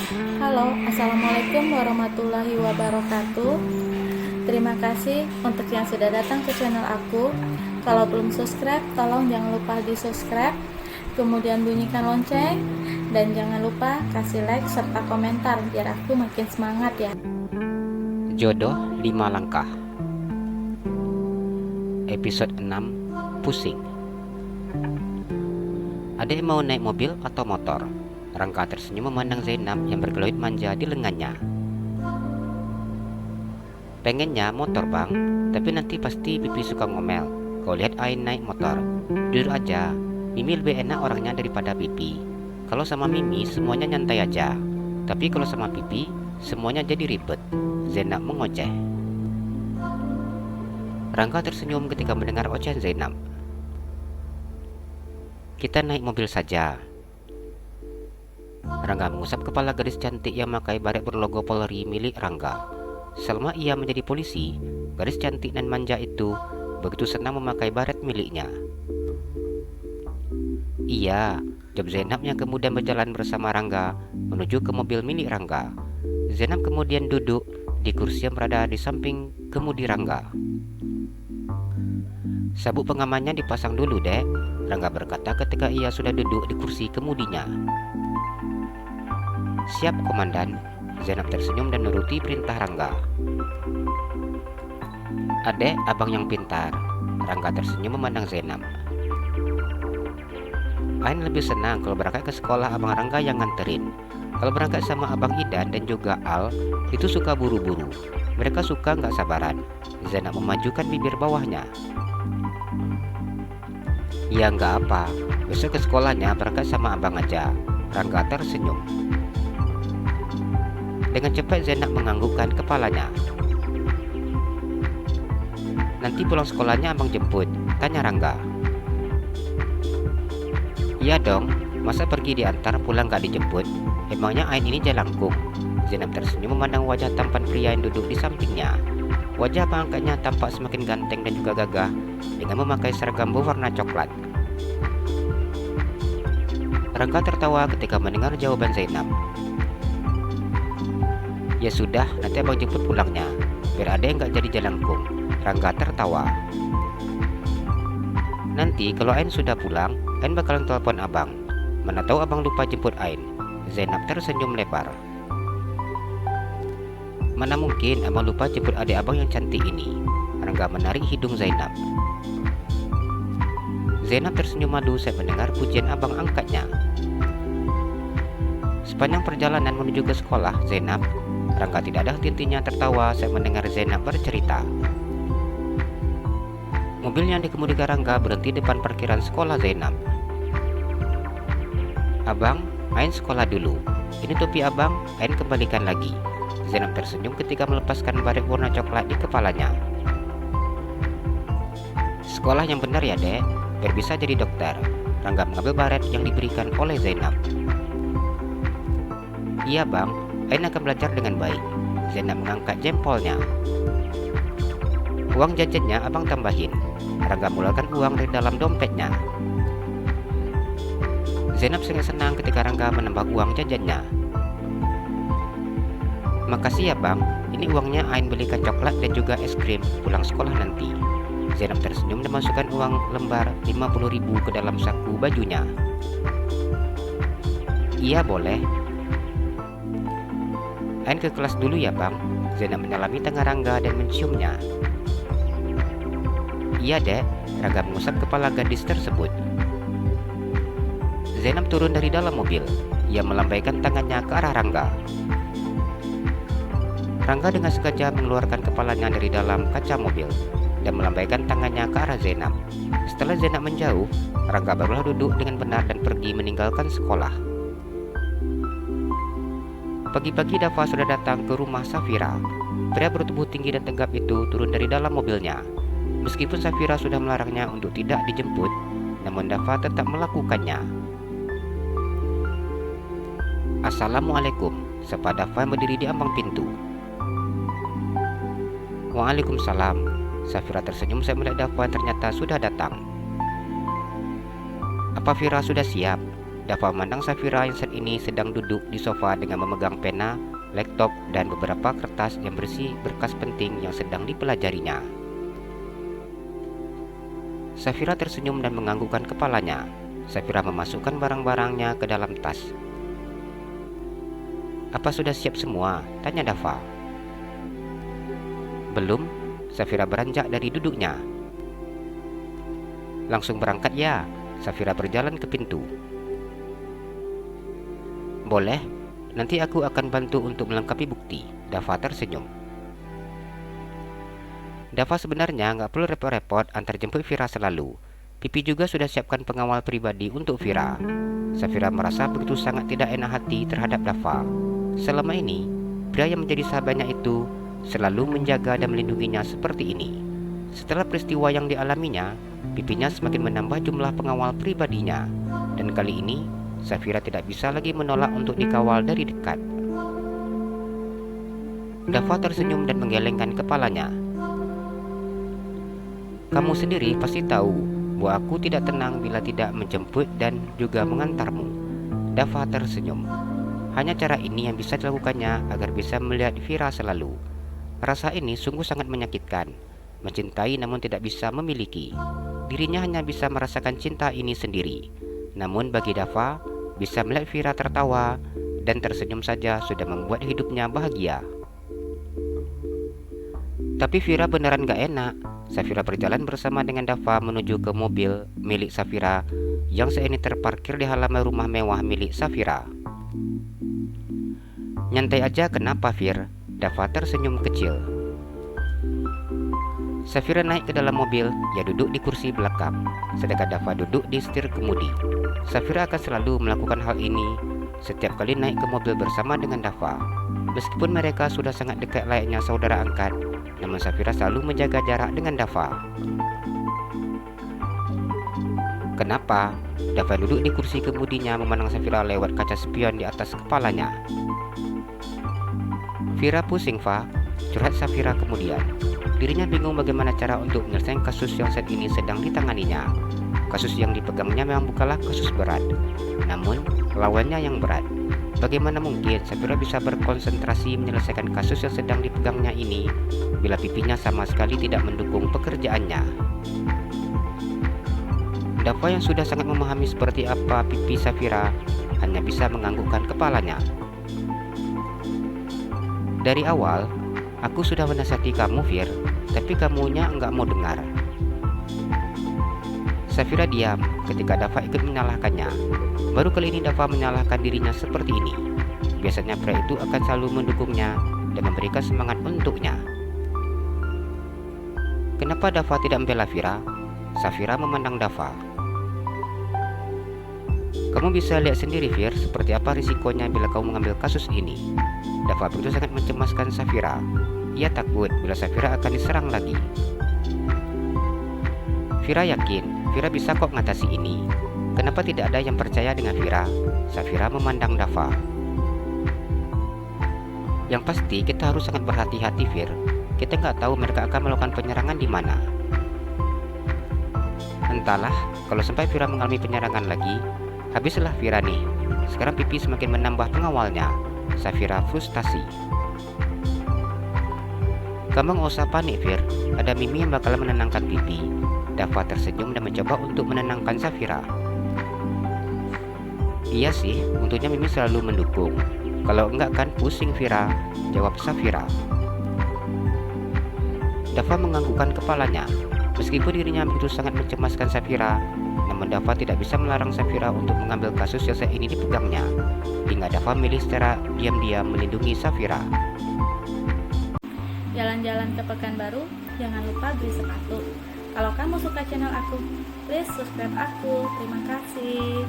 Halo, Assalamualaikum warahmatullahi wabarakatuh. Terima kasih untuk yang sudah datang ke channel aku. Kalau belum subscribe, tolong jangan lupa di subscribe, kemudian bunyikan lonceng, dan jangan lupa kasih like serta komentar biar aku makin semangat ya. Jodoh 5 langkah. Episode 6. Pusing. Adek mau naik mobil atau motor? Rangga tersenyum memandang Zainab yang berkeluit manja di lengannya. Pengennya motor bang, tapi nanti pasti pipi suka ngomel. Kau lihat Ain naik motor. Jujur aja, Mimi lebih enak orangnya daripada pipi. Kalau sama Mimi semuanya nyantai aja, tapi kalau sama pipi semuanya jadi ribet. Zainab mengoceh. Rangga tersenyum ketika mendengar ocehan Zainab. Kita naik mobil saja. Rangga mengusap kepala gadis cantik yang memakai baret berlogo Polri milik Rangga. Selama ia menjadi polisi, gadis cantik dan manja itu begitu senang memakai baret miliknya. Iya, jawab Zainab yang kemudian berjalan bersama Rangga menuju ke mobil milik Rangga. Zainab kemudian duduk di kursi yang berada di samping kemudi Rangga. Sabuk pengamannya dipasang dulu, Dek, Rangga berkata ketika ia sudah duduk di kursi kemudinya. Siap, Komandan. Zainab tersenyum dan menuruti perintah Rangga. Adek, abang yang pintar. Rangga tersenyum memandang Zainab. Ain lebih senang kalau berangkat ke sekolah abang Rangga yang nganterin. Kalau berangkat sama abang Idan dan juga Al, itu suka buru-buru. Mereka suka nggak sabaran. Zainab memajukan bibir bawahnya. Ya nggak apa, besok ke sekolahnya berangkat sama abang aja. Rangga tersenyum. Dengan cepat Zainab menganggukkan kepalanya. Nanti pulang sekolahnya abang jemput, tanya Rangga. Iya dong, masa pergi diantar pulang gak dijemput? Emangnya Ain ini jalangkung? Zainab tersenyum memandang wajah tampan pria yang duduk di sampingnya. Wajah abang angkatnya tampak semakin ganteng dan juga gagah dengan memakai seragam berwarna coklat. Rangga tertawa ketika mendengar jawaban Zainab. Ya sudah, nanti abang jemput pulangnya, biar ada yang gak jadi jalangkung. Rangga tertawa. Nanti kalau Ain sudah pulang, Ain bakalan telepon abang. Mana tahu abang lupa jemput Ain. Zainab tersenyum lebar. Mana mungkin abang lupa jemput adik abang yang cantik ini. Rangga menarik hidung Zainab. Zainab tersenyum malu saat mendengar pujian abang angkatnya. Sepanjang perjalanan menuju ke sekolah Zainab, Rangga tidak ada henti-hentinya tertawa saat mendengar Zainab bercerita. Mobil yang dikemudikan Rangga berhenti depan parkiran sekolah Zainab. Abang, Ain sekolah dulu. Ini topi abang, Ain kembalikan lagi. Zainab tersenyum ketika melepaskan baret warna coklat di kepalanya. Sekolah yang benar ya, Dek, biar bisa jadi dokter. Rangga mengambil baret yang diberikan oleh Zainab. Iya bang, Ain akan belajar dengan baik. Zainab mengangkat jempolnya. Uang jajannya abang tambahin. Rangga mengeluarkan uang dari dalam dompetnya. Zainab sangat senang ketika Rangga menambah uang jajannya. Makasih ya bang, ini uangnya Ain belikan coklat dan juga es krim pulang sekolah nanti. Zainab tersenyum dan masukkan uang lembar 50.000 ke dalam saku bajunya. Iya boleh. Ain ke kelas dulu ya bang. Zainab menyalami tangan Rangga dan menciumnya. Iya dek, Rangga mengusap kepala gadis tersebut. Zainab turun dari dalam mobil. Ia melambaikan tangannya ke arah Rangga. Rangga dengan sengaja mengeluarkan kepalanya dari dalam kaca mobil dan melambaikan tangannya ke arah Zainab. Setelah Zainab menjauh, Rangga barulah duduk dengan benar dan pergi meninggalkan sekolah. Pagi-pagi Dava sudah datang ke rumah Safira. Pria bertubuh tinggi dan tegap itu turun dari dalam mobilnya. Meskipun Safira sudah melarangnya untuk tidak dijemput, namun Dava tetap melakukannya. Assalamualaikum, sapa Dava yang berdiri di ambang pintu. Waalaikumsalam. Safira tersenyum saat melihat Dava yang ternyata sudah datang. Apa Fira sudah siap? Dava memandang Safira yang saat ini sedang duduk di sofa dengan memegang pena, laptop, dan beberapa kertas yang berisi berkas penting yang sedang dipelajarinya. Safira tersenyum dan menganggukkan kepalanya. Safira memasukkan barang-barangnya ke dalam tas. "Apa sudah siap semua?" tanya Dava. "Belum." Safira beranjak dari duduknya. "Langsung berangkat ya?" Safira berjalan ke pintu. "Boleh, nanti aku akan bantu untuk melengkapi bukti." Dava tersenyum. Dava sebenarnya nggak perlu repot-repot antar jemput Vira selalu. Pipi juga sudah siapkan pengawal pribadi untuk Vira. Safira merasa begitu sangat tidak enak hati terhadap Dava. Selama ini, pria yang menjadi sahabatnya itu selalu menjaga dan melindunginya seperti ini. Setelah peristiwa yang dialaminya, pipinya semakin menambah jumlah pengawal pribadinya. Dan kali ini, Safira tidak bisa lagi menolak untuk dikawal dari dekat. Dava tersenyum dan menggelengkan kepalanya. "Kamu sendiri pasti tahu bahwa aku tidak tenang bila tidak menjemput dan juga mengantarmu." Dava tersenyum. Hanya cara ini yang bisa dilakukannya agar bisa melihat Vira selalu. Rasa ini sungguh sangat menyakitkan. Mencintai namun tidak bisa memiliki. Dirinya hanya bisa merasakan cinta ini sendiri. Namun bagi Dava, bisa melihat Vira tertawa dan tersenyum saja sudah membuat hidupnya bahagia. Tapi Vira beneran gak enak. Safira berjalan bersama dengan Dava menuju ke mobil milik Safira yang saat ini terparkir di halaman rumah mewah milik Safira. "Nyantai aja kenapa, Fir?" Dava tersenyum kecil. Safira naik ke dalam mobil, ia duduk di kursi belakang, sedangkan Dava duduk di setir kemudi. Safira akan selalu melakukan hal ini setiap kali naik ke mobil bersama dengan Dava. Meskipun mereka sudah sangat dekat layaknya saudara angkat, namun Safira selalu menjaga jarak dengan Dava. "Kenapa?" Dava duduk di kursi kemudinya memandang Safira lewat kaca spion di atas kepalanya. "Vira pusing, Fa," curhat Safira kemudian. Dirinya bingung bagaimana cara untuk menyelesaikan kasus yang saat ini sedang ditanganinya. Kasus yang dipegangnya memang bukanlah kasus berat, namun lawannya yang berat. Bagaimana mungkin Safira bisa berkonsentrasi menyelesaikan kasus yang sedang dipegangnya ini bila pipinya sama sekali tidak mendukung pekerjaannya? Dava yang sudah sangat memahami seperti apa pipi Safira hanya bisa menganggukkan kepalanya. "Dari awal, aku sudah menasihati kamu, Fir, tapi kamunya enggak mau dengar." Safira diam ketika Dava ikut menyalahkannya. Baru kali ini Dava menyalahkan dirinya seperti ini. Biasanya pria itu akan selalu mendukungnya dan memberikan semangat untuknya. "Kenapa Dava tidak membela Vira?" Safira memandang Dava. "Kamu bisa lihat sendiri, Fir, seperti apa risikonya bila kamu mengambil kasus ini." Dava begitu sangat mencemaskan Safira. Ia takut bila Safira akan diserang lagi. Vira yakin Vira bisa kok mengatasi ini. Kenapa tidak ada yang percaya dengan Vira? Safira memandang Dava. "Yang pasti kita harus sangat berhati-hati, Fir. Kita nggak tahu mereka akan melakukan penyerangan di mana." "Entahlah, kalau sampai Vira mengalami penyerangan lagi, habislah Vira nih. Sekarang pipi semakin menambah pengawalnya." Safira frustasi. "Kamu nggak usah panik, Fir. Ada Mimi yang bakal menenangkan pipi." Dava tersenyum dan mencoba untuk menenangkan Safira. "Iya sih, untungnya Mimi selalu mendukung. Kalau enggak kan pusing Vira," jawab Safira. Dava menganggukkan kepalanya. Meskipun dirinya begitu sangat mencemaskan Safira, namun Dava tidak bisa melarang Safira untuk mengambil kasus yang saat ini dipegangnya. Hingga Dava milih secara diam-diam melindungi Safira. Jalan-jalan ke Pekanbaru, jangan lupa beli sepatu. Kalau kamu suka channel aku, please subscribe aku. Terima kasih.